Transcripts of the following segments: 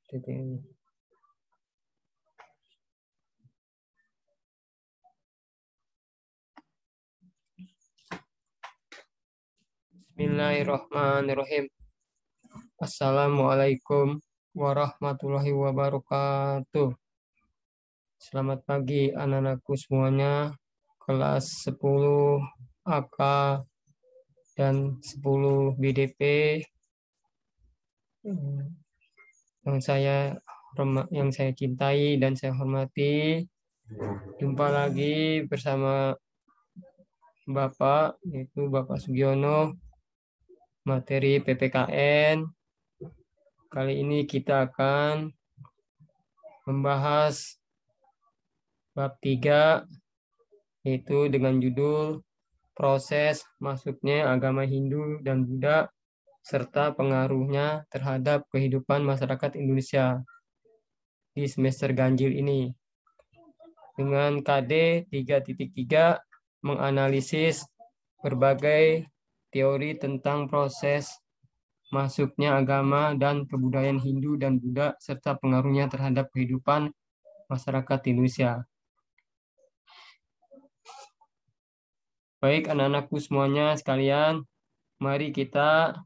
titik. Bismillahirrahmanirrahim. Assalamualaikum warahmatullahi wabarakatuh. Selamat pagi anak-anakku semuanya, kelas 10 AK dan 10 BDP yang saya cintai dan saya hormati. Jumpa lagi bersama Bapak, yaitu Bapak Sugiono, materi PPKN. Kali ini kita akan membahas bab 3, yaitu dengan judul proses masuknya agama Hindu dan Buddha serta pengaruhnya terhadap kehidupan masyarakat Indonesia di semester ganjil ini. Dengan KD 3.3 menganalisis berbagai teori tentang proses masuknya agama dan kebudayaan Hindu dan Buddha serta pengaruhnya terhadap kehidupan masyarakat Indonesia. Baik anak-anakku semuanya sekalian, mari kita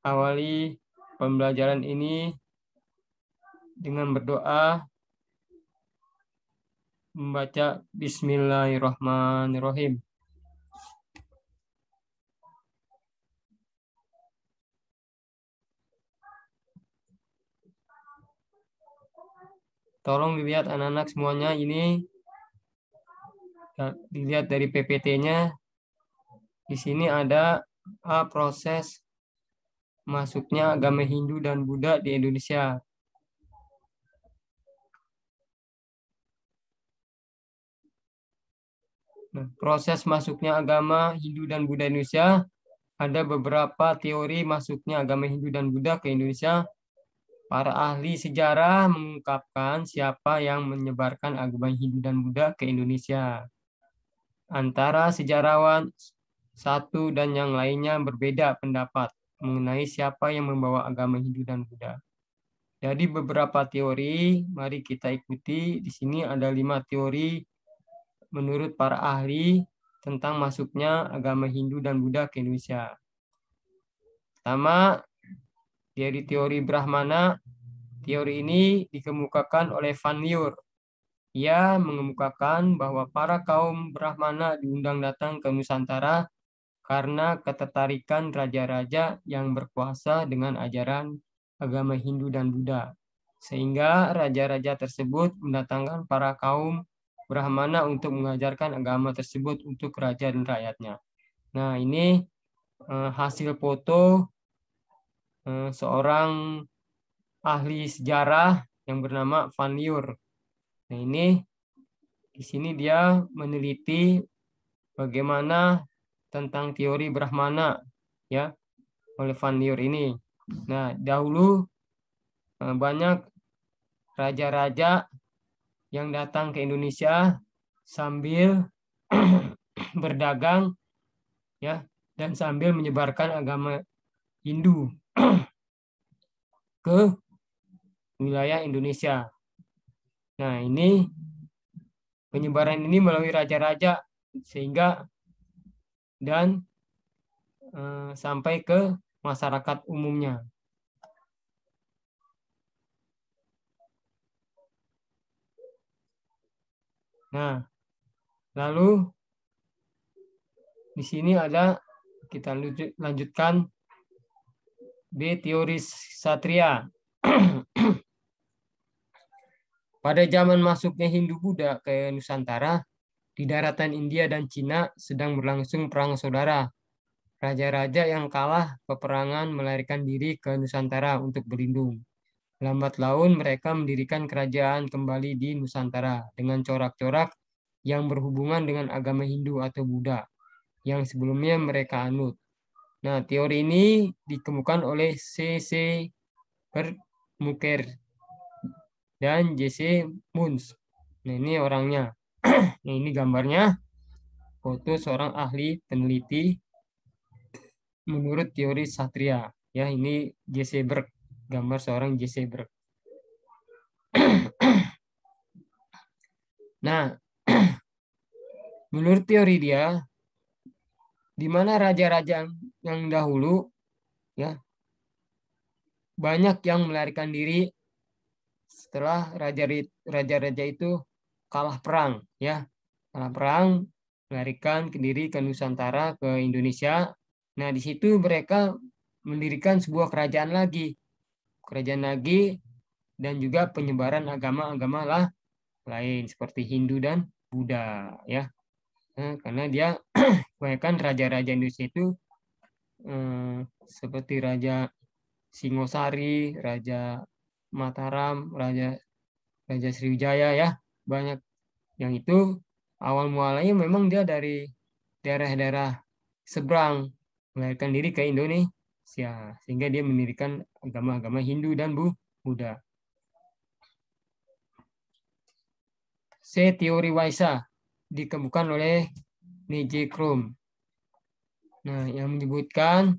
awali pembelajaran ini dengan berdoa, membaca Bismillahirrahmanirrahim. Tolong dilihat anak-anak semuanya, ini dilihat dari PPT-nya. Di sini ada proses masuknya agama Hindu dan Buddha di Indonesia. Nah, proses masuknya agama Hindu dan Buddha Indonesia, ada beberapa teori masuknya agama Hindu dan Buddha ke Indonesia. Para ahli sejarah mengungkapkan siapa yang menyebarkan agama Hindu dan Buddha ke Indonesia. Antara sejarawan satu dan yang lainnya berbeda pendapat mengenai siapa yang membawa agama Hindu dan Buddha. Jadi beberapa teori, mari kita ikuti. Di sini ada 5 teori menurut para ahli tentang masuknya agama Hindu dan Buddha ke Indonesia. Pertama, dari teori Brahmana. Teori ini dikemukakan oleh Van Lier. Ia mengemukakan bahwa para kaum Brahmana diundang datang ke Nusantara karena ketertarikan raja-raja yang berkuasa dengan ajaran agama Hindu dan Buddha. Sehingga raja-raja tersebut mendatangkan para kaum Brahmana untuk mengajarkan agama tersebut untuk raja dan rakyatnya. Nah, ini hasil foto seorang ahli sejarah yang bernama Van Lier. Nah, ini di sini dia meneliti bagaimana tentang teori Brahmana ya oleh Van Lier ini. Nah, dahulu banyak raja-raja yang datang ke Indonesia sambil berdagang ya dan sambil menyebarkan agama Hindu ke wilayah Indonesia. Nah, ini penyebaran ini melalui raja-raja sehingga dan sampai ke masyarakat umumnya. Nah, lalu di sini ada, kita lanjutkan B, teori Satria. Pada zaman masuknya Hindu-Buddha ke Nusantara, di daratan India dan Cina sedang berlangsung perang saudara. Raja-raja yang kalah peperangan melarikan diri ke Nusantara untuk berlindung. Lambat laun mereka mendirikan kerajaan kembali di Nusantara dengan corak-corak yang berhubungan dengan agama Hindu atau Buddha yang sebelumnya mereka anut. Nah, teori ini dikemukakan oleh C.C. Permuker dan J.C. Munz. Nah, ini orangnya. Nah, ini gambarnya. Foto seorang ahli peneliti menurut teori Satria. Ya, ini J.C. Berg. Gambar seorang J.C. Berg. Nah, menurut teori dia, di mana raja-raja yang dahulu ya banyak yang melarikan diri setelah raja-raja itu kalah perang ya. Kalah perang, melarikan ke diri ke Nusantara, ke Indonesia. Nah, di situ mereka mendirikan sebuah kerajaan lagi dan juga penyebaran agama-agama lain seperti Hindu dan Buddha ya. Nah, karena dia kebanyakan raja-raja Indonesia itu seperti Raja Singosari, Raja Mataram, Raja Sriwijaya ya, banyak yang itu awal mulanya memang dia dari daerah-daerah seberang melarikan diri ke Indonesia sehingga dia mendirikan agama-agama Hindu dan Buddha. Teori Waisa dikemukakan oleh N.J. Crum. Nah, yang menyebutkan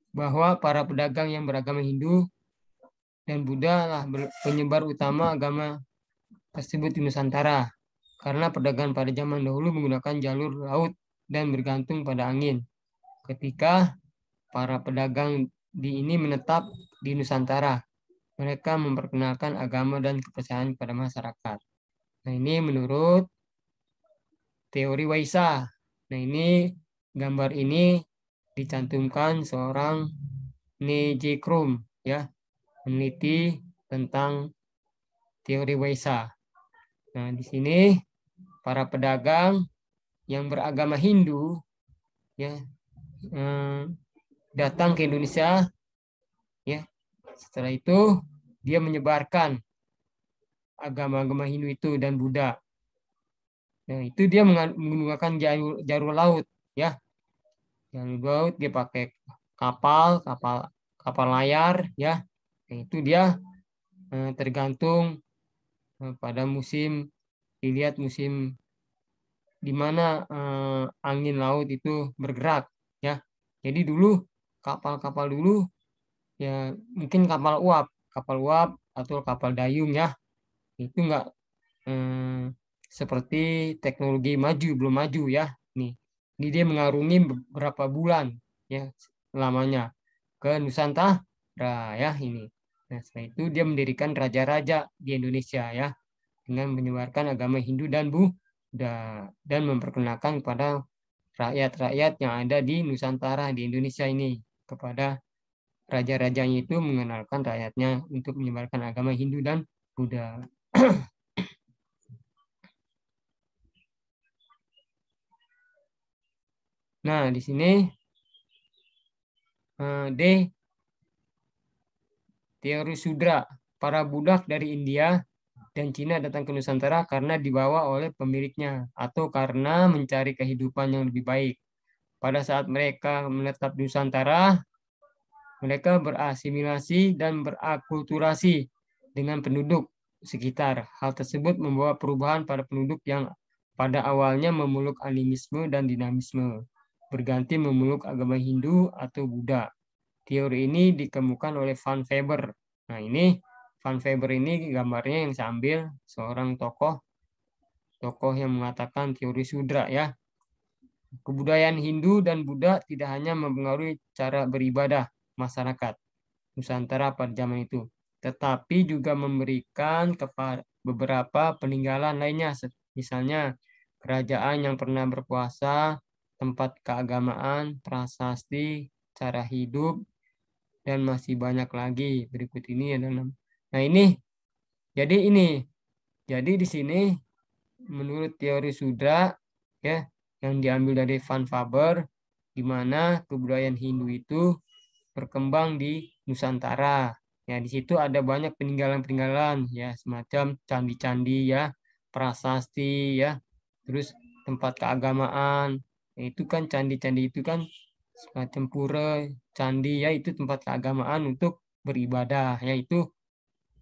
bahwa para pedagang yang beragama Hindu dan Buddha lah penyebar utama agama tersebut di Nusantara. Karena perdagangan pada zaman dahulu menggunakan jalur laut dan bergantung pada angin. Ketika para pedagang ini menetap di Nusantara, mereka memperkenalkan agama dan kepercayaan pada masyarakat. Nah, ini menurut teori Waisa. Nah, ini gambar ini dicantumkan seorang N.J. Crum ya, meneliti tentang teori Waisa. Nah, di sini para pedagang yang beragama Hindu ya datang ke Indonesia ya. Setelah itu dia menyebarkan agama-agama Hindu itu dan Buddha. Nah, itu dia menggunakan jalur laut ya. Jalur laut dia pakai kapal layar ya. Nah, itu dia tergantung pada musim, dilihat musim di mana angin laut itu bergerak ya. Jadi dulu kapal-kapal dulu ya mungkin kapal uap atau kapal dayung ya. Itu enggak seperti teknologi maju belum maju ya. Nih, ini dia mengarungi beberapa bulan ya lamanya ke Nusantara ya ini. Nah, setelah itu dia mendirikan raja-raja di Indonesia ya dengan menyebarkan agama Hindu dan Buddha dan memperkenalkan kepada rakyat-rakyat yang ada di Nusantara di Indonesia ini kepada raja-rajanya itu mengenalkan rakyatnya untuk menyebarkan agama Hindu dan Buddha. Nah, di sini D. Teori Sudra, para budak dari India dan Cina datang ke Nusantara karena dibawa oleh pemiliknya atau karena mencari kehidupan yang lebih baik. Pada saat mereka menetap di Nusantara, mereka berasimilasi dan berakulturasi dengan penduduk sekitar. Hal tersebut membawa perubahan pada penduduk yang pada awalnya memeluk animisme dan dinamisme, berganti memeluk agama Hindu atau Buddha. Teori ini dikemukakan oleh Van Weber. Nah, ini Van Weber ini gambarnya yang saya ambil seorang tokoh yang mengatakan teori Sudra ya. Kebudayaan Hindu dan Buddha tidak hanya mempengaruhi cara beribadah masyarakat Nusantara pada zaman itu, tetapi juga memberikan kepada beberapa peninggalan lainnya, misalnya kerajaan yang pernah berkuasa, tempat keagamaan, prasasti, cara hidup, dan masih banyak lagi. Berikut ini adalah nah ini jadi di sini menurut teori Sudra ya yang diambil dari Van Faber di mana kebudayaan Hindu itu berkembang di Nusantara. Ya, di situ ada banyak peninggalan-peninggalan ya semacam candi-candi ya, prasasti ya, terus tempat keagamaan. Ya, itu kan candi-candi itu kan semacam pura, candi ya itu tempat keagamaan untuk beribadah ya itu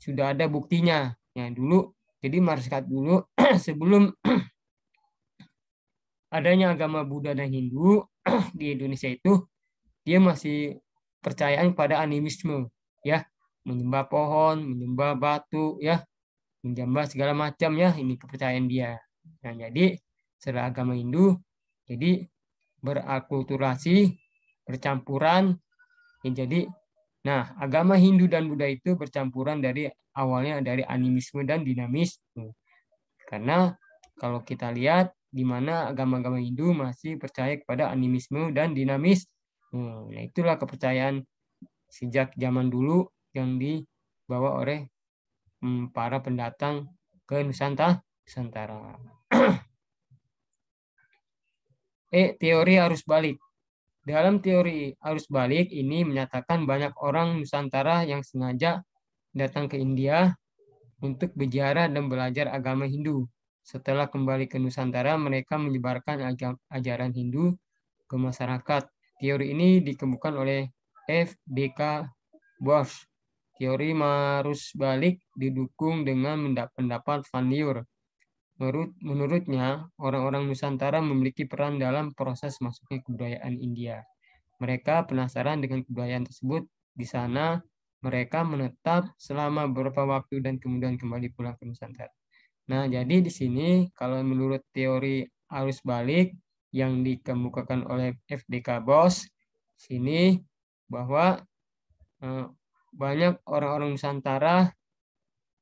sudah ada buktinya ya dulu. Jadi masyarakat dulu sebelum adanya agama Buddha dan Hindu di Indonesia itu dia masih percayaan pada animisme ya. menyembah pohon, menyembah batu, ya, menyembah segala macam, ya, ini kepercayaan dia. Nah, jadi setelah agama Hindu, jadi berakulturasi, bercampuran, ya, jadi, nah, agama Hindu dan Buddha itu bercampuran dari awalnya dari animisme dan dinamisme. Karena kalau kita lihat di mana agama-agama Hindu masih percaya kepada animisme dan dinamis. Nah, itulah kepercayaan sejak zaman dulu yang dibawa oleh para pendatang ke Nusantara. Teori arus balik. Dalam teori arus balik ini menyatakan banyak orang Nusantara yang sengaja datang ke India untuk berziarah dan belajar agama Hindu. Setelah kembali ke Nusantara, mereka menyebarkan ajaran Hindu ke masyarakat. Teori ini dikemukakan oleh F.D.K. Bosch. Teori arus balik didukung dengan pendapat Van Lier. Menurutnya, orang-orang Nusantara memiliki peran dalam proses masuknya kebudayaan India. Mereka penasaran dengan kebudayaan tersebut. Di sana, mereka menetap selama beberapa waktu dan kemudian kembali pulang ke Nusantara. Nah, jadi di sini kalau menurut teori arus balik yang dikemukakan oleh F.D.K. Bosch, sini bahwa banyak orang-orang Nusantara,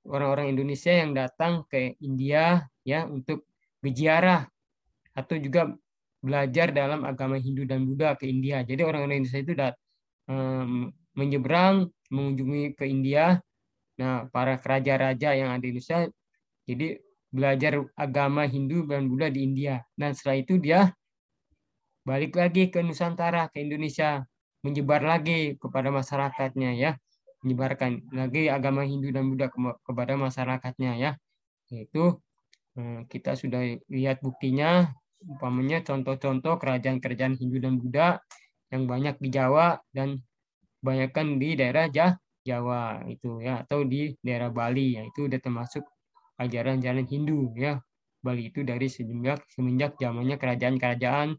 orang-orang Indonesia yang datang ke India ya untuk berziarah atau juga belajar dalam agama Hindu dan Buddha ke India. Jadi orang-orang Indonesia itu menyeberang mengunjungi ke India. Nah, para raja-raja yang ada di Indonesia jadi belajar agama Hindu dan Buddha di India. Dan setelah itu dia balik lagi ke Nusantara, ke Indonesia, menyebar lagi kepada masyarakatnya ya, menyebarkan lagi agama Hindu dan Buddha kepada masyarakatnya ya. Yaitu kita sudah lihat buktinya, umpamanya contoh-contoh kerajaan-kerajaan Hindu dan Buddha yang banyak di Jawa dan banyakkan di daerah Jawa itu ya, atau di daerah Bali ya, itu udah termasuk ajaran-ajaran Hindu ya. Bali itu dari semenjak zamannya kerajaan-kerajaan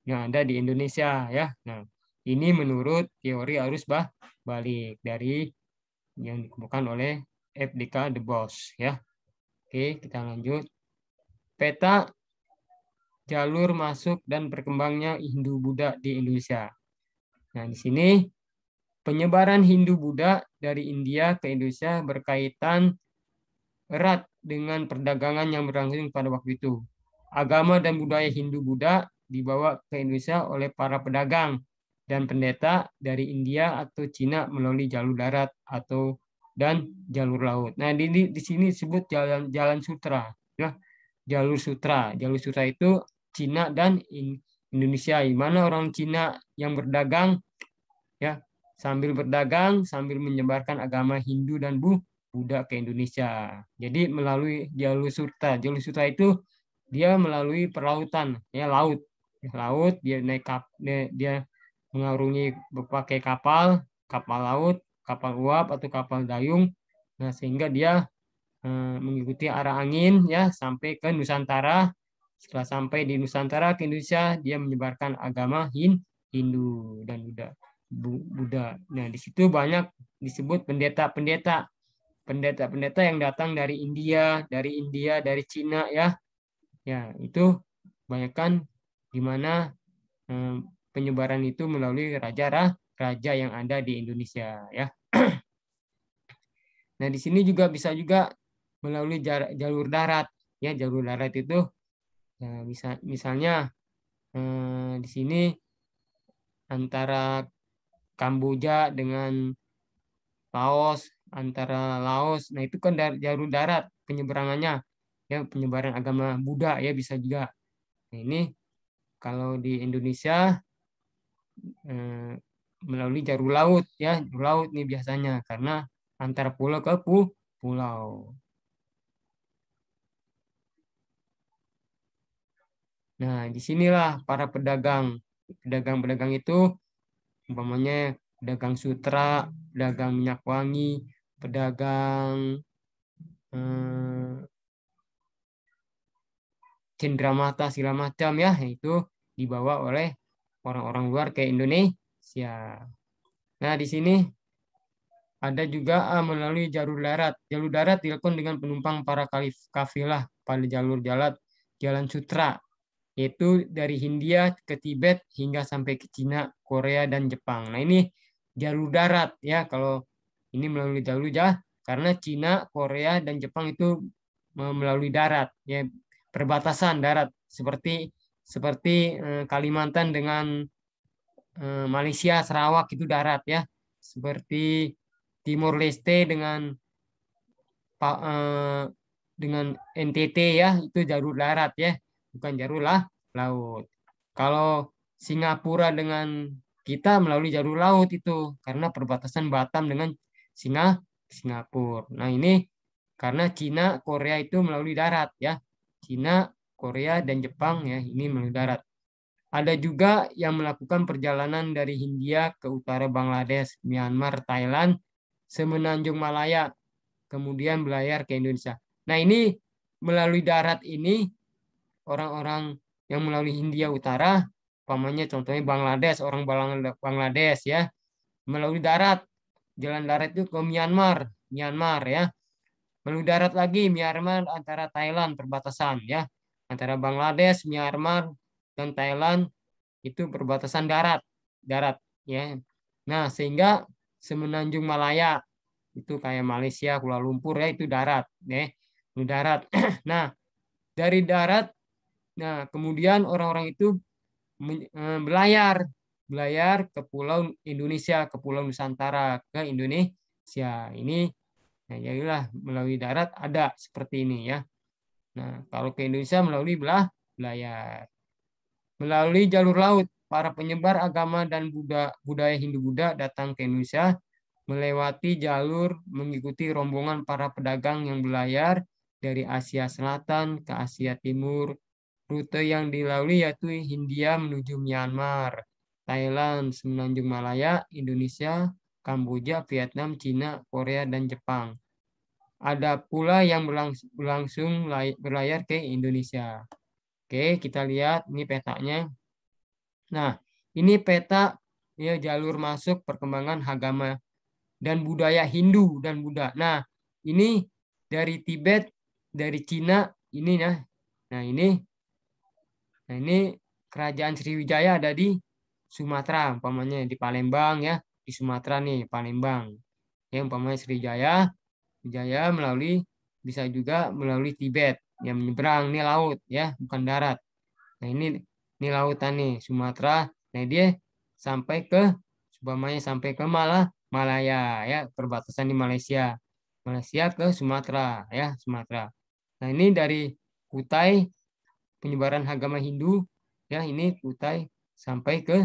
yang ada di Indonesia ya. Nah, ini menurut teori arus balik dari yang dikemukakan oleh F.D.K. de Bosch ya. Oke, kita lanjut. Peta jalur masuk dan berkembangnya Hindu-Buddha di Indonesia. Nah, di sini penyebaran Hindu-Buddha dari India ke Indonesia berkaitan erat dengan perdagangan yang berlangsung pada waktu itu. Agama dan budaya Hindu-Buddha dibawa ke Indonesia oleh para pedagang dan pendeta dari India atau Cina melalui jalur darat dan jalur laut. Nah, di sini disebut jalan sutra, ya. Jalur sutra. Jalur sutra itu Cina dan Indonesia. Di mana orang Cina yang berdagang ya sambil berdagang sambil menyebarkan agama Hindu dan Buddha ke Indonesia. Jadi melalui jalur sutra. Jalur sutra itu dia melalui perlautan, ya laut. Laut dia naik dia mengarungi berbagai kapal laut, kapal uap atau kapal dayung. Nah, sehingga dia mengikuti arah angin ya sampai ke Nusantara. Setelah sampai di Nusantara ke Indonesia, dia menyebarkan agama Hindu dan Buddha. Nah, di situ banyak disebut pendeta-pendeta. Pendeta-pendeta yang datang dari India, dari Cina ya. Ya, itu banyakkan di mana penyebaran itu melalui raja yang ada di Indonesia ya. Nah, di sini juga bisa juga melalui jalur darat ya. Jalur darat itu ya, misalnya di sini antara Kamboja dengan Laos, antara Laos. Nah, itu kan dari jalur darat penyeberangannya ya, penyebaran agama Buddha ya bisa juga. Nah, ini kalau di Indonesia melalui jalur laut ya, jalur laut nih biasanya karena antara pulau ke pulau. Nah, disinilah para pedagang itu umpamanya pedagang sutra, pedagang minyak wangi, pedagang cendramata segala macam ya, itu dibawa oleh orang-orang luar ke Indonesia. Nah, di sini Ada juga melalui jalur darat. Jalur darat dilakukan dengan penumpang para kafilah pada jalur jalan sutra, yaitu dari Hindia ke Tibet hingga sampai ke Cina, Korea, dan Jepang. Nah, ini jalur darat ya. Kalau ini melalui jalur karena Cina, Korea, dan Jepang itu melalui darat ya, perbatasan darat seperti seperti Kalimantan dengan Malaysia, Sarawak itu darat ya. Seperti Timor Leste dengan NTT ya, itu jalur darat ya, bukan jalur laut. Kalau Singapura dengan kita melalui jalur laut itu karena perbatasan Batam dengan Singapura. Nah, ini karena Cina, Korea itu melalui darat ya. Cina, Korea, dan Jepang ya, ini melalui darat. Ada juga yang melakukan perjalanan dari Hindia ke utara Bangladesh, Myanmar, Thailand, semenanjung Malaya, kemudian berlayar ke Indonesia. Nah, ini melalui darat ini orang-orang yang melalui Hindia Utara, umpamanya contohnya Bangladesh, orang Bangladesh ya, melalui darat, jalan darat itu ke Myanmar ya. Melalui darat lagi Myanmar antara Thailand perbatasan ya, antara Bangladesh, Myanmar, dan Thailand itu perbatasan darat ya. Nah, sehingga semenanjung Malaya itu kayak Malaysia, Kuala Lumpur ya, itu darat ya, itu darat. Nah, dari darat, nah kemudian orang-orang itu belayar ke pulau Indonesia, ke pulau Nusantara, ke Indonesia. Ini nah, jadilah melalui darat ada seperti ini ya. Nah, kalau ke Indonesia melalui belayar. Melalui jalur laut, para penyebar agama dan budaya Hindu-Buddha datang ke Indonesia melewati jalur mengikuti rombongan para pedagang yang berlayar dari Asia Selatan ke Asia Timur. Rute yang dilalui yaitu Hindia menuju Myanmar, Thailand, Semenanjung Malaya, Indonesia, Kamboja, Vietnam, Cina, Korea, dan Jepang. Ada pula yang berlangsung berlayar ke Indonesia. Oke, kita lihat ini petanya. Nah, ini peta ya, jalur masuk perkembangan agama dan budaya Hindu dan Buddha. Nah, ini dari Tibet, dari Cina, ini ya. Nah, ini kerajaan Sriwijaya ada di Sumatera, umpamanya di Palembang ya, di Sumatera nih, Palembang. Ya, umpamanya Sriwijaya melalui bisa juga melalui Tibet yang menyeberang ini laut ya, bukan darat. Nah, ini lautan nih Sumatera. Nah, dia sampai ke umpamanya sampai ke Malaya ya, perbatasan di Malaysia. Malaysia ke Sumatera ya, Sumatera. Nah, ini dari Kutai penyebaran agama Hindu ya, ini Kutai sampai ke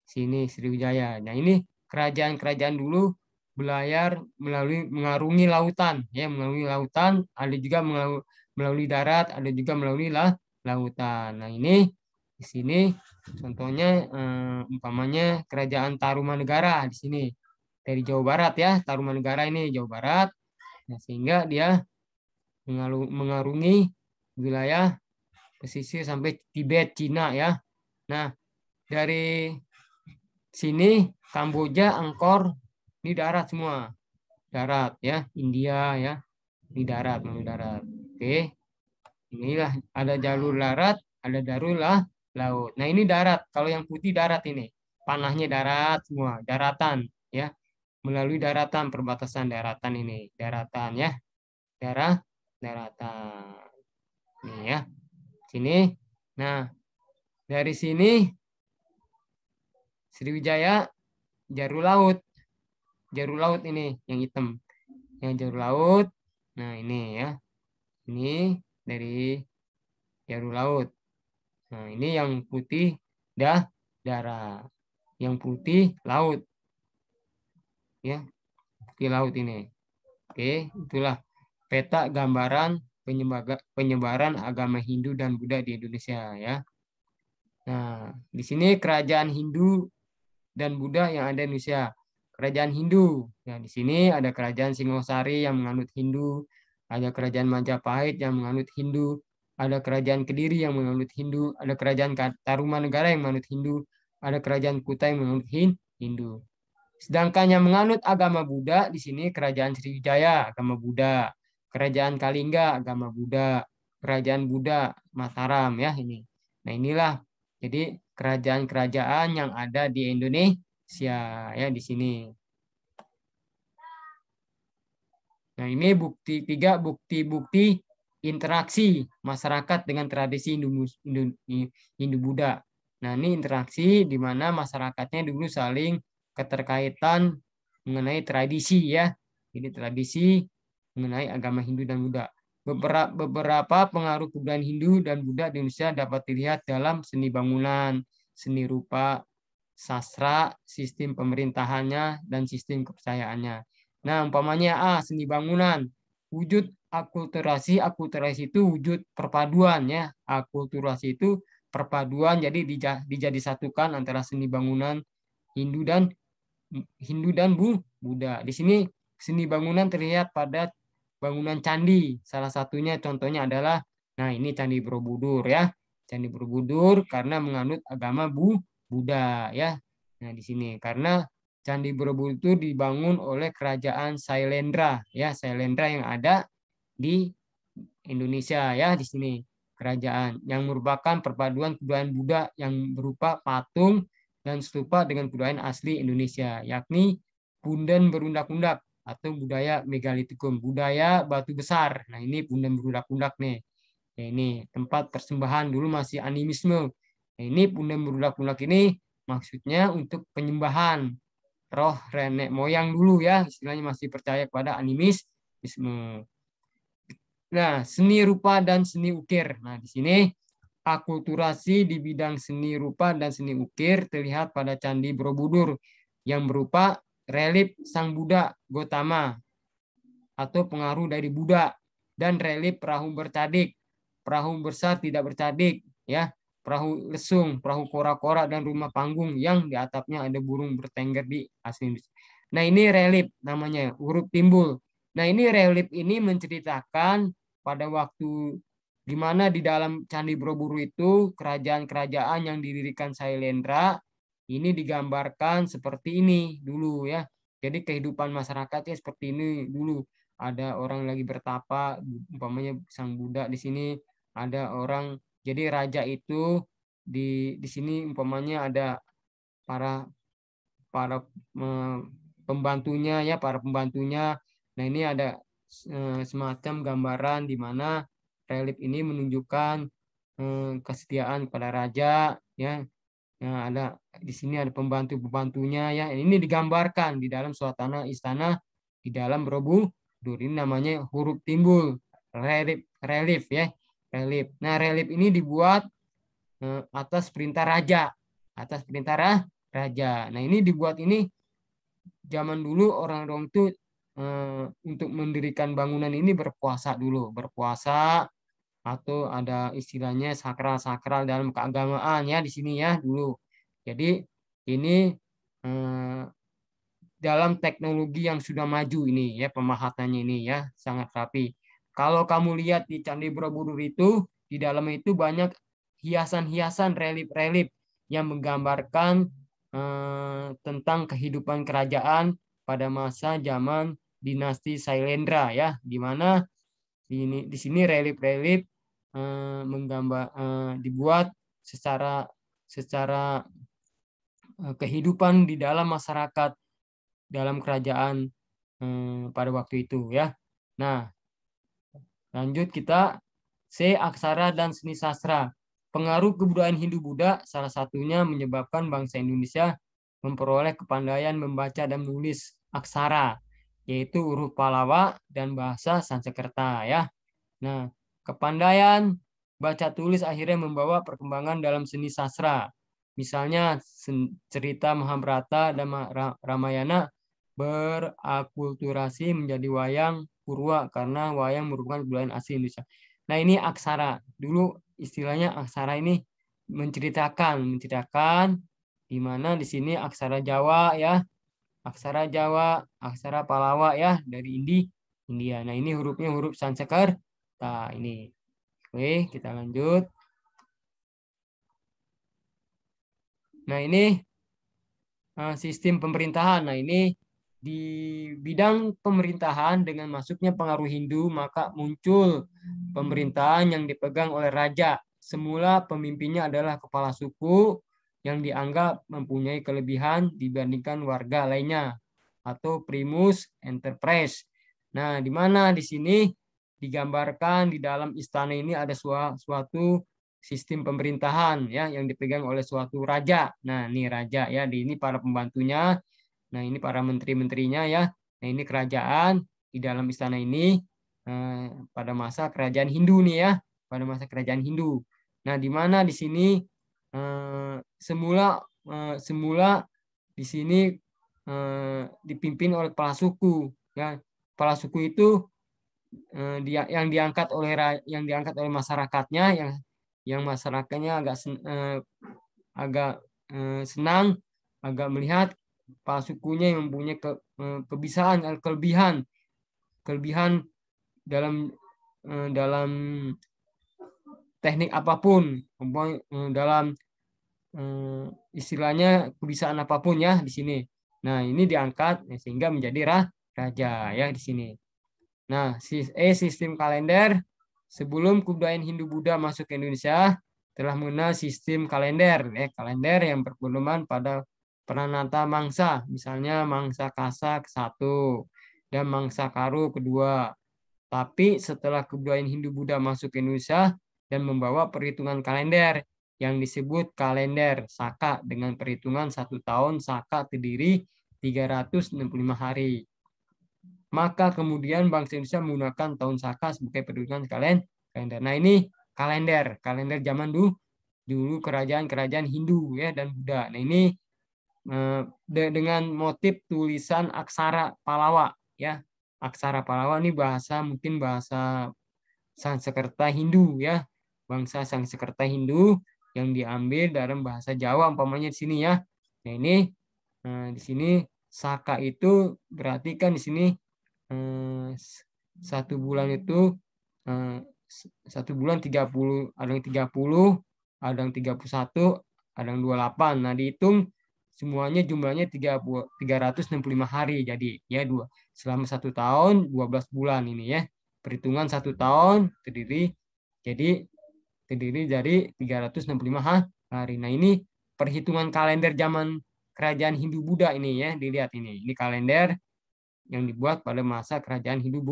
sini Sriwijaya. Nah, ini kerajaan-kerajaan dulu berlayar mengarungi lautan ya, melalui lautan, ada juga melalui darat, ada juga melalui lautan. Nah, ini di sini contohnya umpamanya kerajaan Tarumanegara di sini dari Jawa Barat ya, Tarumanegara ini Jawa Barat. Nah, sehingga dia mengarungi wilayah pesisir sampai Tibet, Cina ya. Nah, dari sini Kamboja, Angkor, ini darat semua. Darat ya, India ya. Ini darat, melalui darat. Oke. Inilah ada jalur darat, ada jalur laut. Nah, ini darat. Kalau yang putih darat ini. Panahnya darat semua, daratan ya. Melalui daratan, perbatasan daratan ini, daratan ya. Daratan. Ini ya. Sini. Nah, dari sini Sriwijaya jalur laut. Jalur laut ini yang hitam. Yang jalur laut. Nah, ini ya. Ini dari jalur laut. Nah, ini yang putih darat. Yang putih laut. Ya, putih laut ini. Oke, itulah peta gambaran penyebaran agama Hindu dan Buddha di Indonesia ya. Nah, di sini kerajaan Hindu dan Buddha yang ada di Indonesia. Kerajaan Hindu. Ya, di sini ada kerajaan Singosari yang menganut Hindu, ada kerajaan Majapahit yang menganut Hindu, ada kerajaan Kediri yang menganut Hindu, ada kerajaan Tarumanegara yang menganut Hindu, ada kerajaan Kutai yang menganut Hindu. Sedangkan yang menganut agama Buddha di sini Kerajaan Sriwijaya, agama Buddha. Kerajaan Kalingga, agama Buddha. Kerajaan Buddha Mataram ya ini. Nah, inilah jadi kerajaan-kerajaan yang ada di Indonesia ya di sini. Nah, ini bukti-bukti interaksi masyarakat dengan tradisi Hindu Buddha. Nah, ini interaksi di mana masyarakatnya dulu saling keterkaitan mengenai tradisi ya. Jadi tradisi mengenai agama Hindu dan Buddha. Beberapa pengaruh kebudayaan Hindu dan Buddha di Indonesia dapat dilihat dalam seni bangunan, seni rupa, sastra, sistem pemerintahannya, dan sistem kepercayaannya. Nah, umpamanya seni bangunan, wujud akulturasi, akulturasi itu wujud perpaduan ya. Akulturasi itu perpaduan jadi dijadi satukan antara seni bangunan Hindu dan Buddha. Di sini seni bangunan terlihat pada bangunan candi. Salah satunya contohnya adalah nah ini Candi Borobudur ya. Candi Borobudur karena menganut agama Buddha ya. Nah, di sini karena Candi Borobudur itu dibangun oleh kerajaan Sailendra ya, Sailendra yang ada di Indonesia ya di sini kerajaan yang merupakan perpaduan kebudayaan Buddha yang berupa patung dan stupa dengan kebudayaan asli Indonesia yakni punden berundak-undak atau budaya megalitikum, budaya batu besar. Nah, ini punden berundak-undak nih. Ya, ini tempat persembahan dulu masih animisme. Nah, ini punden berundak-undak ini maksudnya untuk penyembahan roh nenek moyang dulu ya, istilahnya masih percaya kepada animisme. Nah, seni rupa dan seni ukir. Nah, di sini akulturasi di bidang seni rupa dan seni ukir terlihat pada Candi Borobudur yang berupa relief Sang Buddha Gotama atau pengaruh dari Buddha dan relief perahu bercadik, perahu besar tidak bercadik, ya, perahu lesung, perahu kora-kora dan rumah panggung yang di atapnya ada burung bertengger di asli. Nah, ini relief namanya, huruf timbul. Nah, ini relief ini menceritakan pada waktu di mana di dalam Candi Borobudur itu kerajaan-kerajaan yang didirikan Sailendra ini digambarkan seperti ini dulu ya. Jadi kehidupan masyarakatnya seperti ini dulu. Ada orang lagi bertapa, umpamanya Sang Buddha di sini, ada orang. Jadi raja itu di sini umpamanya ada para para pembantunya ya, para pembantunya. Nah, ini ada semacam gambaran di mana relief ini menunjukkan kesetiaan kepada raja ya. Nah, ada di sini ada pembantu-pembantunya ya. Ini digambarkan di dalam suasana istana di dalam Borobudur. Ini namanya huruf timbul, relief ya, relief. Nah, relief ini dibuat atas perintah raja, atas perintah raja. Nah, ini dibuat ini zaman dulu orang-orang itu untuk mendirikan bangunan ini berpuasa dulu, berpuasa atau ada istilahnya sakral-sakral dalam keagamaan ya di sini ya dulu. Jadi ini eh, dalam teknologi yang sudah maju ini ya pemahatannya ini ya sangat rapi. Kalau kamu lihat di Candi Borobudur itu di dalamnya itu banyak hiasan-hiasan relief-relief yang menggambarkan tentang kehidupan kerajaan pada masa zaman dinasti Sailendra ya di mana di sini relief-relief dibuat secara secara kehidupan di dalam masyarakat dalam kerajaan pada waktu itu ya. Nah, lanjut kita C. Aksara dan seni sastra. Pengaruh kebudayaan Hindu-Buddha salah satunya menyebabkan bangsa Indonesia memperoleh kepandaian membaca dan menulis aksara, yaitu huruf Pallawa dan bahasa Sanskerta ya. Nah, kepandaian baca tulis akhirnya membawa perkembangan dalam seni sastra. Misalnya cerita Mahabharata dan Ramayana berakulturasi menjadi wayang purwa karena wayang merupakan kebudayaan asli Indonesia. Nah, ini aksara. Dulu istilahnya aksara ini menceritakan di mana di sini aksara Jawa ya, aksara Jawa, aksara Pallawa ya dari India. Nah, ini hurufnya huruf Sanskerta. Nah, ini. Oke, kita lanjut. Nah, ini sistem pemerintahan. Nah, ini di bidang pemerintahan dengan masuknya pengaruh Hindu, maka muncul pemerintahan yang dipegang oleh raja. Semula pemimpinnya adalah kepala suku yang dianggap mempunyai kelebihan dibandingkan warga lainnya atau primus enterprise. Nah, di mana di sini digambarkan di dalam istana ini ada suatu sistem pemerintahan ya yang dipegang oleh suatu raja. Nah, ini raja ya, ini para pembantunya. Nah, ini para menteri-menterinya ya. Nah, ini kerajaan di dalam istana ini pada masa kerajaan Hindu nih ya, pada masa kerajaan Hindu. Nah, di mana di sini semula di sini dipimpin oleh kepala suku ya. Kepala suku itu yang diangkat oleh masyarakatnya, yang masyarakatnya agak senang, agak melihat kepala sukunya yang mempunyai kelebihan dalam teknik apapun, dalam istilahnya kebiasaan apapun ya di sini. Nah, ini diangkat sehingga menjadi raja ya di sini. Nah, sistem kalender sebelum kebudayaan Hindu-Buddha masuk ke Indonesia telah mengenal sistem kalender, kalender yang berpedoman pada pranata mangsa, misalnya mangsa kasa ke-1 dan mangsa karu kedua. Tapi setelah kebudayaan Hindu-Buddha masuk ke Indonesia dan membawa perhitungan kalender yang disebut kalender Saka dengan perhitungan 1 tahun Saka terdiri 365 hari. Maka kemudian bangsa Indonesia menggunakan tahun Saka sebagai perhitungan kalender. Nah, ini kalender zaman dulu kerajaan-kerajaan Hindu ya dan Buddha. Nah, ini dengan motif tulisan aksara Pallava ya. Aksara Pallava ini mungkin bahasa Sanskerta Hindu ya. Bangsa Sanskerta Hindu yang diambil dalam bahasa Jawa umpamanya di sini ya. Nah, ini di sini Saka itu berarti kan di sini 1 bulan itu 1 bulan 30, ada yang 30, ada yang 31, ada yang 28. Nah, dihitung semuanya jumlahnya 365 hari. Jadi ya selama 1 tahun 12 bulan ini ya. Perhitungan 1 tahun terdiri dari 365 hari. Nah, ini perhitungan kalender zaman kerajaan Hindu Buddha ini ya, dilihat ini. Ini kalender yang dibuat pada masa kerajaan Hindu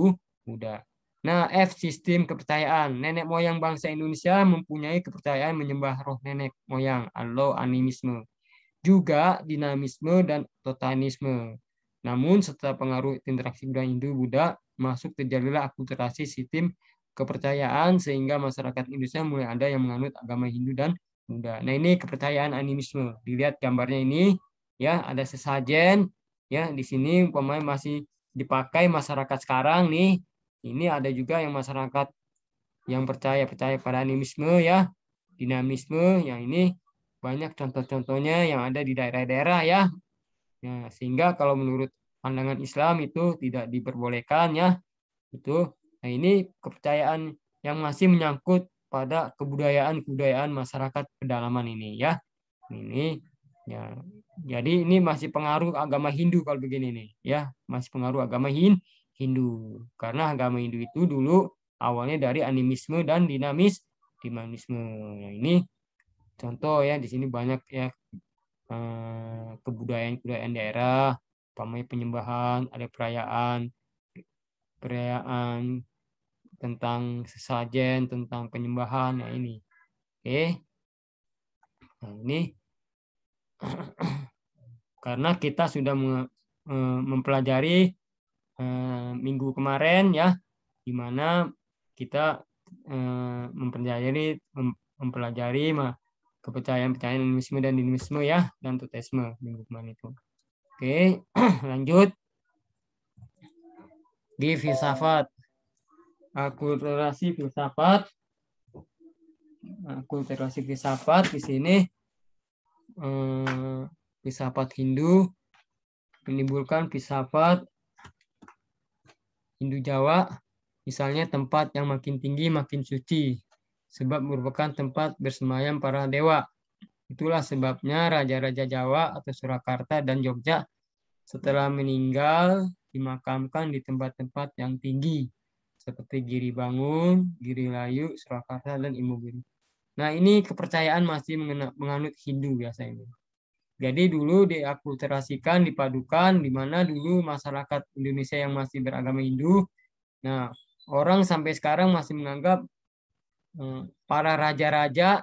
Buddha. Nah, sistem kepercayaan. Nenek moyang bangsa Indonesia mempunyai kepercayaan menyembah roh nenek moyang atau animisme. Juga dinamisme dan totanisme. Namun setelah pengaruh interaksi budaya Hindu Buddha masuk, terjadilah akulturasi sistem kepercayaan sehingga masyarakat Indonesia mulai ada yang menganut agama Hindu dan Buddha. Nah, ini kepercayaan animisme. Dilihat gambarnya ini ya, ada sesajen ya di sini umpamanya masih dipakai masyarakat sekarang nih. Ini ada juga yang masyarakat yang percaya pada animisme ya, dinamisme. Yang ini banyak contoh-contohnya yang ada di daerah-daerah ya. Nah, sehingga kalau menurut pandangan Islam itu tidak diperbolehkan ya. Itu. Nah, ini kepercayaan yang masih menyangkut pada kebudayaan masyarakat pedalaman ini ya. Ini ya. Jadi ini masih pengaruh agama Hindu kalau begini nih ya, masih pengaruh agama Hindu. Karena agama Hindu itu dulu awalnya dari animisme dan dinamisme. Nah, ini contoh ya, di sini banyak ya kebudayaan daerah, umpamanya penyembahan, ada perayaan tentang sesajen, tentang penyembahan. Nah, ini. Oke. Nah, ini karena kita sudah mempelajari minggu kemarin ya, di mana kita mempelajari kepercayaan animisme dan dinamisme ya, dan totemisme minggu kemarin itu. Oke, lanjut di filsafat. Akulturasi filsafat di sini filsafat Hindu menimbulkan filsafat Hindu Jawa, misalnya tempat yang makin tinggi makin suci, sebab merupakan tempat bersemayam para dewa. Itulah sebabnya raja-raja Jawa atau Surakarta dan Jogja setelah meninggal dimakamkan di tempat-tempat yang tinggi seperti Giri Bangun, Giri Layu, Surakarta, dan Imogiri. Nah, ini kepercayaan masih menganut Hindu biasanya. Jadi dulu diakulturasikan, dipadukan, di mana dulu masyarakat Indonesia yang masih beragama Hindu. Nah, orang sampai sekarang masih menganggap para raja-raja,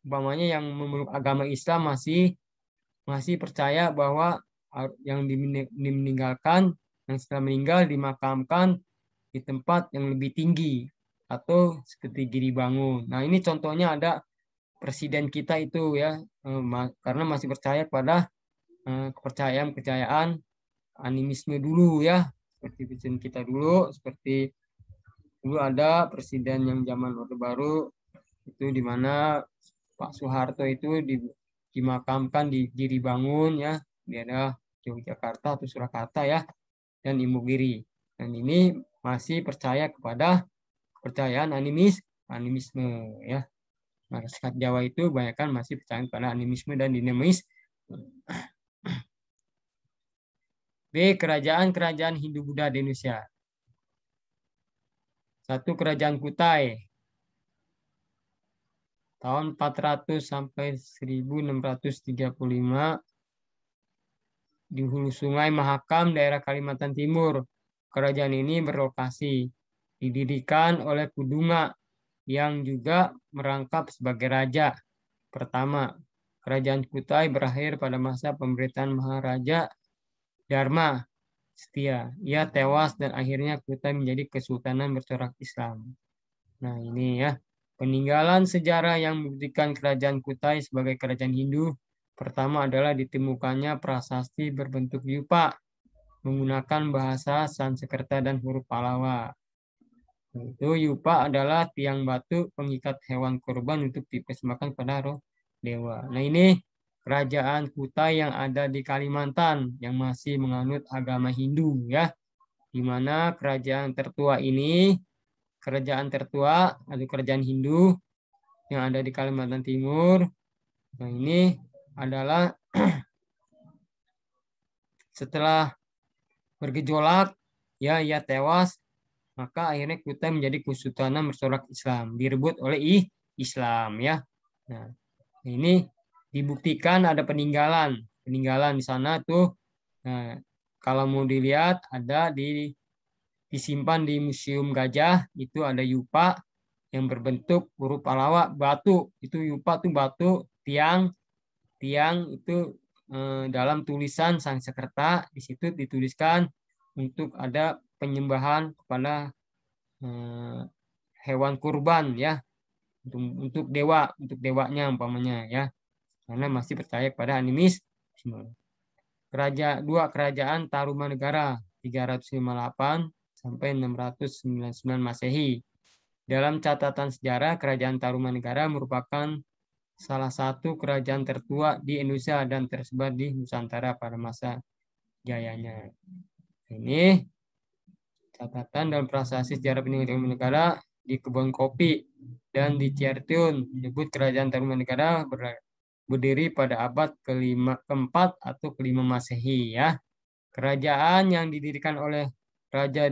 umpamanya yang memeluk agama Islam masih percaya bahwa yang dimeninggalkan, yang setelah meninggal dimakamkan di tempat yang lebih tinggi atau seperti Giri Bangun. Nah, ini contohnya ada presiden kita itu ya, karena masih percaya pada kepercayaan animisme dulu ya, seperti presiden kita dulu, seperti dulu ada presiden yang zaman Orde Baru itu di mana Pak Soeharto itu dimakamkan di Giri Bangun ya, di daerah Yogyakarta atau Surakarta ya, dan Imogiri. Dan ini masih percaya kepada kepercayaan animisme ya. Masyarakat Jawa itu banyak kan masih percaya pada animisme dan dinamis. B. Kerajaan-kerajaan Hindu-Buddha di Indonesia. 1. Kerajaan Kutai. Tahun 400 sampai 1635 di hulu sungai Mahakam, daerah Kalimantan Timur. Kerajaan ini berlokasi. Didirikan oleh Kudunga yang juga merangkap sebagai raja. Pertama, Kerajaan Kutai berakhir pada masa pemerintahan Maharaja Dharma Setia. Ia tewas dan akhirnya Kutai menjadi kesultanan bercorak Islam. Nah ini ya, peninggalan sejarah yang membuktikan kerajaan Kutai sebagai kerajaan Hindu. Pertama adalah ditemukannya prasasti berbentuk yupa menggunakan bahasa Sanskerta dan huruf Pallawa. Itu yupa adalah tiang batu pengikat hewan kurban untuk dipersembahkan pada roh dewa. Nah ini kerajaan Kutai yang ada di Kalimantan yang masih menganut agama Hindu ya. Di mana kerajaan tertua ini, kerajaan tertua atau kerajaan Hindu yang ada di Kalimantan Timur. Nah ini adalah setelah bergejolak ya ia tewas, maka akhirnya Kutai menjadi kesultanan bercorak Islam, direbut oleh Islam ya. Nah, ini dibuktikan ada peninggalan di sana tuh. Nah, kalau mau dilihat ada disimpan di Museum Gajah, itu ada yupa yang berbentuk huruf Pallawa batu. Itu yupa tuh batu tiang itu dalam tulisan Sanskerta, di situ dituliskan untuk ada penyembahan kepada hewan kurban ya, untuk dewanya umpamanya ya, karena masih percaya pada animisme. Kerajaan Tarumanegara 358 sampai 699 Masehi. Dalam catatan sejarah, kerajaan Tarumanegara merupakan salah satu kerajaan tertua di Indonesia dan tersebar di Nusantara pada masa jayanya. Ini catatan dan prasasti sejarah peninggalan negara di kebun kopi dan di Ciartiun menyebut kerajaan Tarumanegara berdiri pada abad keempat atau kelima Masehi ya. Kerajaan yang didirikan oleh Raja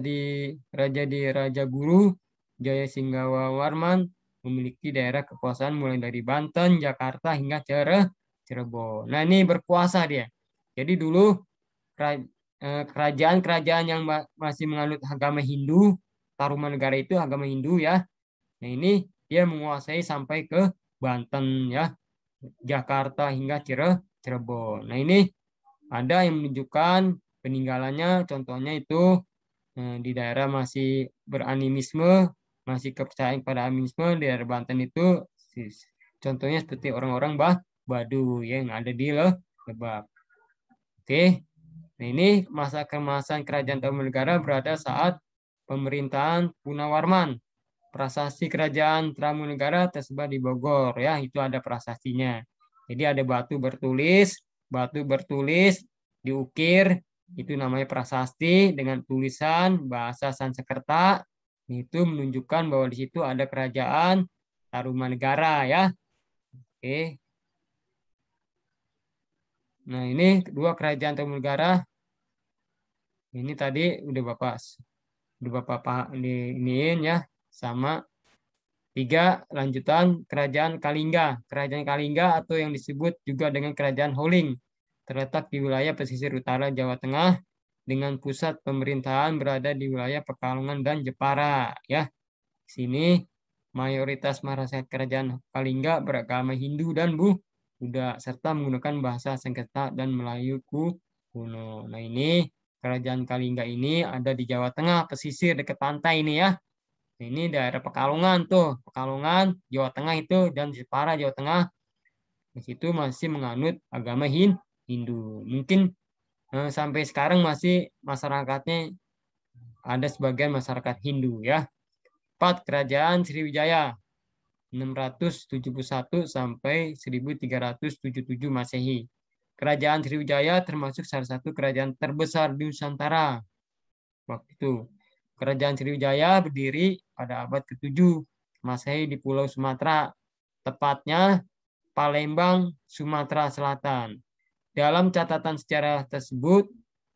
Rajaguru Jaya Singgawawarman memiliki daerah kekuasaan mulai dari Banten, Jakarta hingga Cirebon. Nah ini berkuasa dia. Jadi dulu kerajaan-kerajaan yang masih menganut agama Hindu, Tarumanegara itu agama Hindu ya. Nah ini dia menguasai sampai ke Banten ya, Jakarta hingga Cirebon. Nah ini ada yang menunjukkan peninggalannya, contohnya itu di daerah masih beranimisme, masih kepercayaan pada animisme di daerah Banten itu, contohnya seperti orang-orang Baduy yang ada di Lebak. Oke, nah ini masa kemasan kerajaan Tarumanegara berada saat pemerintahan Punawarman. Prasasti kerajaan Tarumanegara tersebar di Bogor ya, itu ada prasastinya. Jadi ada batu bertulis diukir, itu namanya prasasti dengan tulisan bahasa Sanskerta. Itu menunjukkan bahwa di situ ada kerajaan Tarumanegara ya. Oke. Nah, ini kedua kerajaan Tarumanegara. Ini tadi udah Bapak iniin ya, sama tiga lanjutan kerajaan Kalingga. Kerajaan Kalingga atau yang disebut juga dengan kerajaan Holling terletak di wilayah pesisir utara Jawa Tengah dengan pusat pemerintahan berada di wilayah Pekalongan dan Jepara ya. Sini mayoritas masyarakat kerajaan Kalingga beragama Hindu dan Buddha serta menggunakan bahasa Sengketa dan Melayu kuno. Nah, ini kerajaan Kalingga ini ada di Jawa Tengah, pesisir dekat pantai ini ya. Nah, ini daerah Pekalongan tuh, Pekalongan, Jawa Tengah itu dan Jepara Jawa Tengah. Di situ masih menganut agama Hindu. Mungkin sampai sekarang masih masyarakatnya ada sebagian masyarakat Hindu ya. 4. Kerajaan Sriwijaya 671 sampai 1377 Masehi. Kerajaan Sriwijaya termasuk salah satu kerajaan terbesar di Nusantara waktu itu. Kerajaan Sriwijaya berdiri pada abad ke-7 Masehi di Pulau Sumatera, tepatnya Palembang, Sumatera Selatan. Dalam catatan sejarah tersebut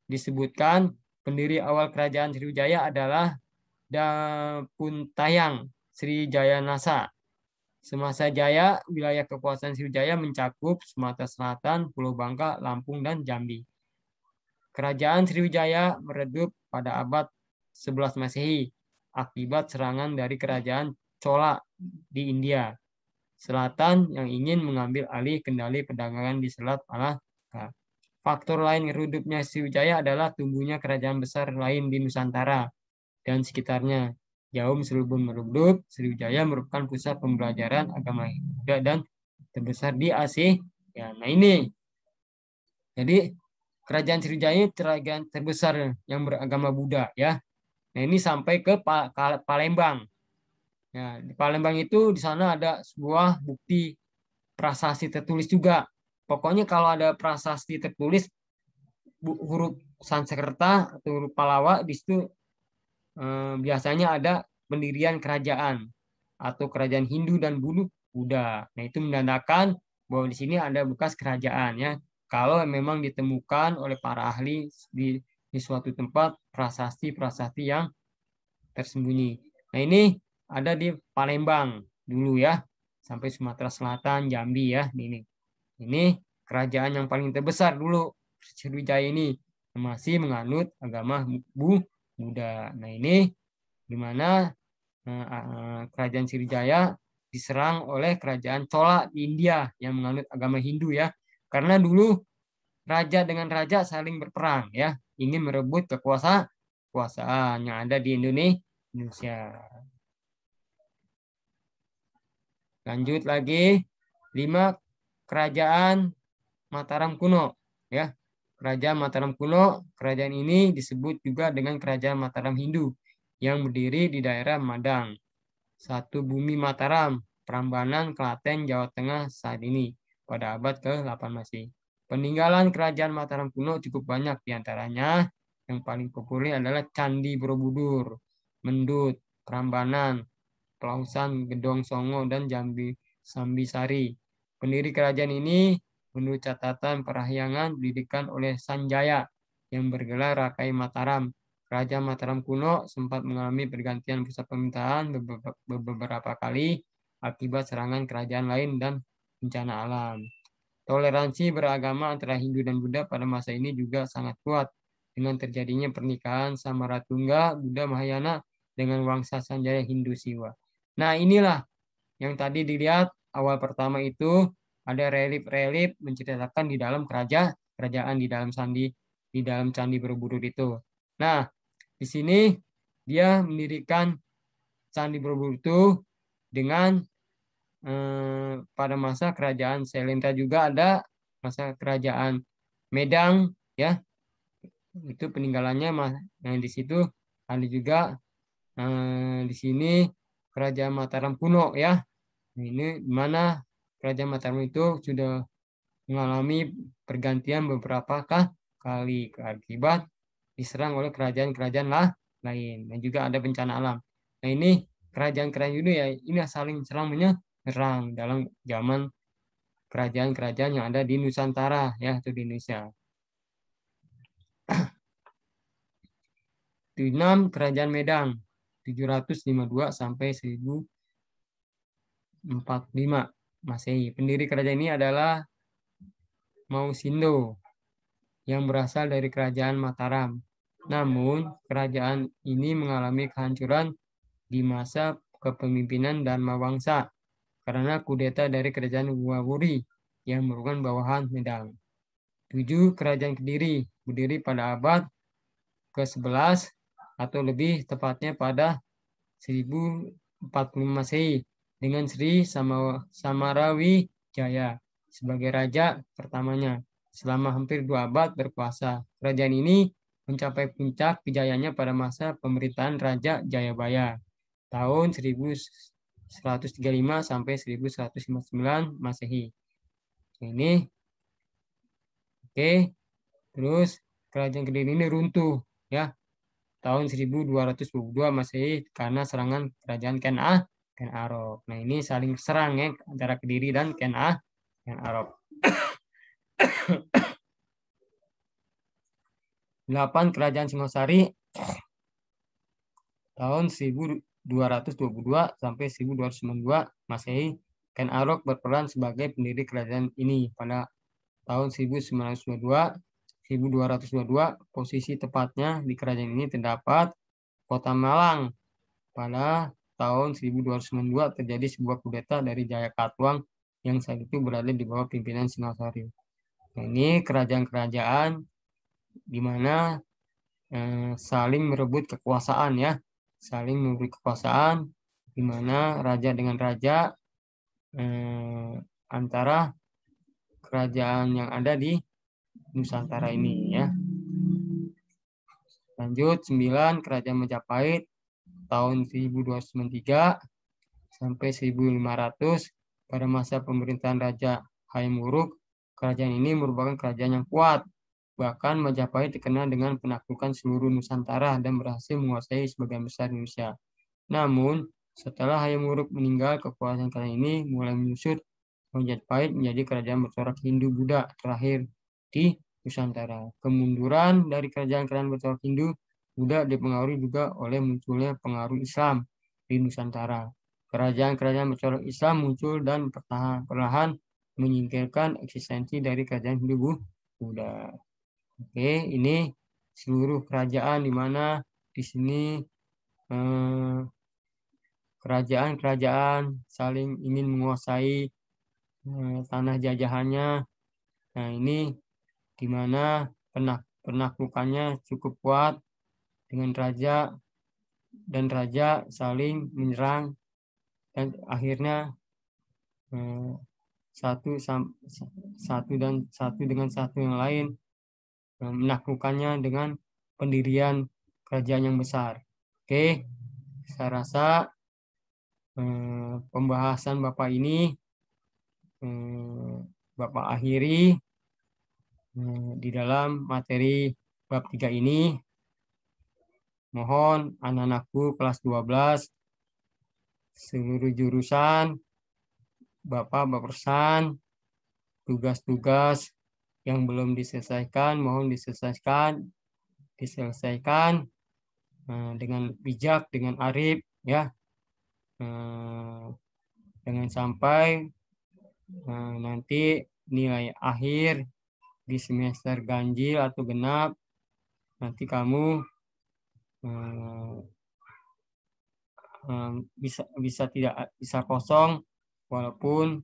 disebutkan pendiri awal kerajaan Sriwijaya adalah Dapuntayang Srijayanasa. Semasa jaya, wilayah kekuasaan Sriwijaya mencakup Sumatera Selatan, Pulau Bangka, Lampung, dan Jambi. Kerajaan Sriwijaya meredup pada abad 11 Masehi akibat serangan dari kerajaan Chola di India Selatan yang ingin mengambil alih kendali perdagangan di Selat Malaka. Faktor lain redupnya Sriwijaya adalah tumbuhnya kerajaan besar lain di Nusantara dan sekitarnya. Jauh sebelum meredup, Sriwijaya merupakan pusat pembelajaran agama Buddha dan terbesar di Asia. Ya, nah ini. Jadi kerajaan Sriwijaya kerajaan terbesar yang beragama Buddha ya. Nah, ini sampai ke Palembang. Ya, di Palembang itu di sana ada sebuah bukti prasasti tertulis juga. Pokoknya kalau ada prasasti tertulis huruf Sanskerta atau huruf Palawa di situ biasanya ada pendirian kerajaan atau kerajaan Hindu dan Buddha. Nah, itu menandakan bahwa di sini ada bekas kerajaan ya. Kalau memang ditemukan oleh para ahli di suatu tempat prasasti-prasasti yang tersembunyi. Nah, ini ada di Palembang dulu ya, sampai Sumatera Selatan, Jambi ya. Ini kerajaan yang paling terbesar dulu, Sriwijaya ini masih menganut agama Buddha. Nah, ini di mana kerajaan Sriwijaya diserang oleh kerajaan Chola di India yang menganut agama Hindu ya. Karena dulu raja dengan raja saling berperang ya, ingin merebut kekuasaan yang ada di Indonesia. Lanjut lagi 5. Kerajaan Mataram kuno ya. Kerajaan Mataram kuno, kerajaan ini disebut juga dengan Kerajaan Mataram Hindu yang berdiri di daerah Madang. Satu Bumi Mataram, Prambanan, Klaten, Jawa Tengah saat ini pada abad ke-8 Masehi. Peninggalan kerajaan Mataram kuno cukup banyak, diantaranya yang paling populer adalah Candi Borobudur, Mendut, Prambanan, Pelausan, Gedong Songo, dan Jambi Sambisari. Pendiri kerajaan ini menurut catatan perahyangan didirikan oleh Sanjaya yang bergelar Rakai Mataram. Kerajaan Mataram kuno sempat mengalami pergantian pusat pemerintahan beberapa kali akibat serangan kerajaan lain dan bencana alam. Toleransi beragama antara Hindu dan Buddha pada masa ini juga sangat kuat dengan terjadinya pernikahan Samaratungga Buddha Mahayana dengan Wangsa Sanjaya Hindu Siwa. Nah, inilah yang tadi dilihat awal pertama itu ada relief-relief menceritakan di dalam kerajaan di dalam Candi Borobudur itu. Nah, di sini dia mendirikan Candi Borobudur itu dengan pada masa kerajaan Selenta juga ada masa kerajaan Medang ya, itu peninggalannya yang di situ ada juga di sini kerajaan Mataram kuno ya. Ini di mana kerajaan Mataram itu sudah mengalami pergantian beberapa kali akibat diserang oleh kerajaan-kerajaan lain dan juga ada bencana alam. Nah, ini kerajaan-kerajaan itu ya ini saling serang menyerang dalam zaman kerajaan-kerajaan yang ada di Nusantara, ya, itu di Indonesia. 6. Kerajaan Medang 752 sampai 1045 Masehi. Pendiri kerajaan ini adalah Mausindo yang berasal dari kerajaan Mataram. Namun, kerajaan ini mengalami kehancuran di masa kepemimpinan Dharma Wangsa karena kudeta dari kerajaan Wawuri yang merupakan bawahan Medang. 7. Kerajaan Kediri berdiri pada abad ke-11 atau lebih tepatnya pada 1040 Masehi dengan Sri Samarawijaya sebagai raja pertamanya. Selama hampir 2 abad berkuasa, kerajaan ini mencapai puncak kejayanya pada masa pemerintahan Raja Jayabaya tahun 1135 sampai 1159 Masehi. Ini oke. Terus kerajaan Kediri ini runtuh ya tahun 1222 Masehi karena serangan kerajaan Ken Arok. Nah, ini saling serang ya antara Kediri dan Ken Arok. 8. Kerajaan Singosari tahun 1222 sampai 1292 Masehi. Ken Arok berperan sebagai pendiri kerajaan ini pada tahun 1922. 1222 posisi tepatnya di kerajaan ini terdapat Kota Malang. Pada tahun 1292 terjadi sebuah kudeta dari Jayakatwang yang saat itu berada di bawah pimpinan Singasari. Nah, ini kerajaan-kerajaan di mana saling merebut kekuasaan ya, saling merebut kekuasaan di mana raja dengan raja antara kerajaan yang ada di Nusantara ini ya. Lanjut 9. Kerajaan Majapahit tahun 1293 sampai 1500 pada masa pemerintahan Raja Hayam Wuruk. Kerajaan ini merupakan kerajaan yang kuat. Bahkan Majapahit dikenal dengan penaklukan seluruh Nusantara dan berhasil menguasai sebagian besar Indonesia. Namun, setelah Hayam Wuruk meninggal, kekuasaan kerajaan ini mulai menyusut. Majapahit menjadi kerajaan bercorak Hindu-Buddha terakhir di Nusantara. Kemunduran dari kerajaan-kerajaan bercorak Hindu-Buddha dipengaruhi juga oleh munculnya pengaruh Islam di Nusantara. Kerajaan-kerajaan bercorak Islam muncul dan perlahan menyingkirkan eksistensi dari kerajaan Hindu-Buddha. Oke, ini seluruh kerajaan di mana di sini kerajaan-kerajaan saling ingin menguasai tanah jajahannya. Nah, ini di mana penaklukannya cukup kuat dengan raja dan raja saling menyerang dan akhirnya satu dengan satu yang lain menaklukkannya dengan pendirian kerajaan yang besar. Oke, saya rasa pembahasan Bapak ini Bapak akhiri di dalam materi bab 3 ini. Mohon anak-anakku kelas 12 seluruh jurusan Bapak berpesan tugas-tugas yang belum diselesaikan mohon diselesaikan dengan bijak, dengan arif ya. Jangan sampai nanti nilai akhir di semester ganjil atau genap nanti kamu bisa kosong walaupun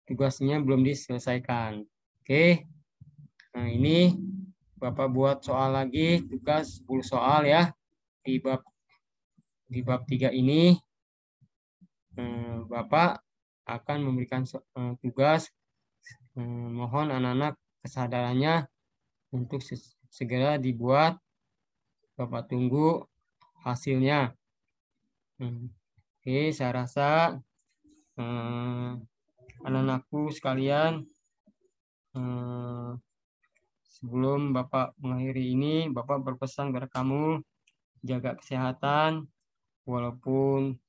tugasnya belum diselesaikan. Oke. Nah, ini Bapak buat soal lagi, tugas 10 soal ya di bab 3 ini. Bapak akan memberikan tugas. Mohon anak-anak kesadarannya untuk segera dibuat. Bapak tunggu hasilnya. Oke, saya rasa anak-anakku sekalian, sebelum Bapak mengakhiri ini, Bapak berpesan kepada kamu jaga kesehatan walaupun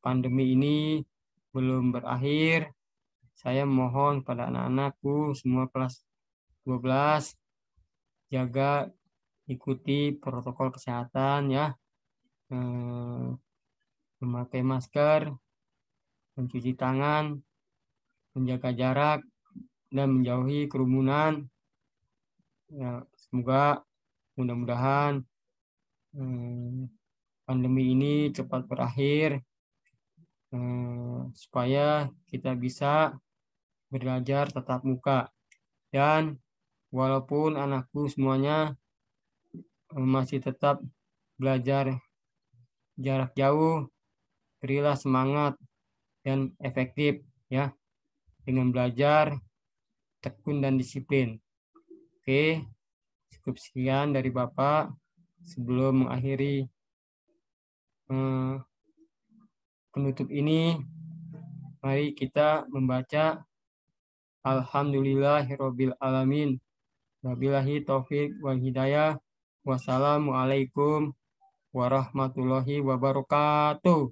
pandemi ini belum berakhir. saya mohon pada anak-anakku semua kelas 12 jaga ikuti protokol kesehatan ya. Memakai masker, mencuci tangan, menjaga jarak, dan menjauhi kerumunan. Ya, semoga mudah-mudahan pandemi ini cepat berakhir supaya kita bisa belajar tatap muka. Dan walaupun anakku semuanya masih tetap belajar jarak jauh, berilah semangat dan efektif ya dengan belajar tekun dan disiplin. Oke, cukup sekian dari Bapak. Sebelum mengakhiri penutup ini, mari kita membaca Alhamdulillahirabbil alamin. Wabillahi taufik wal hidayah. Wassalamualaikum warahmatullahi wabarakatuh.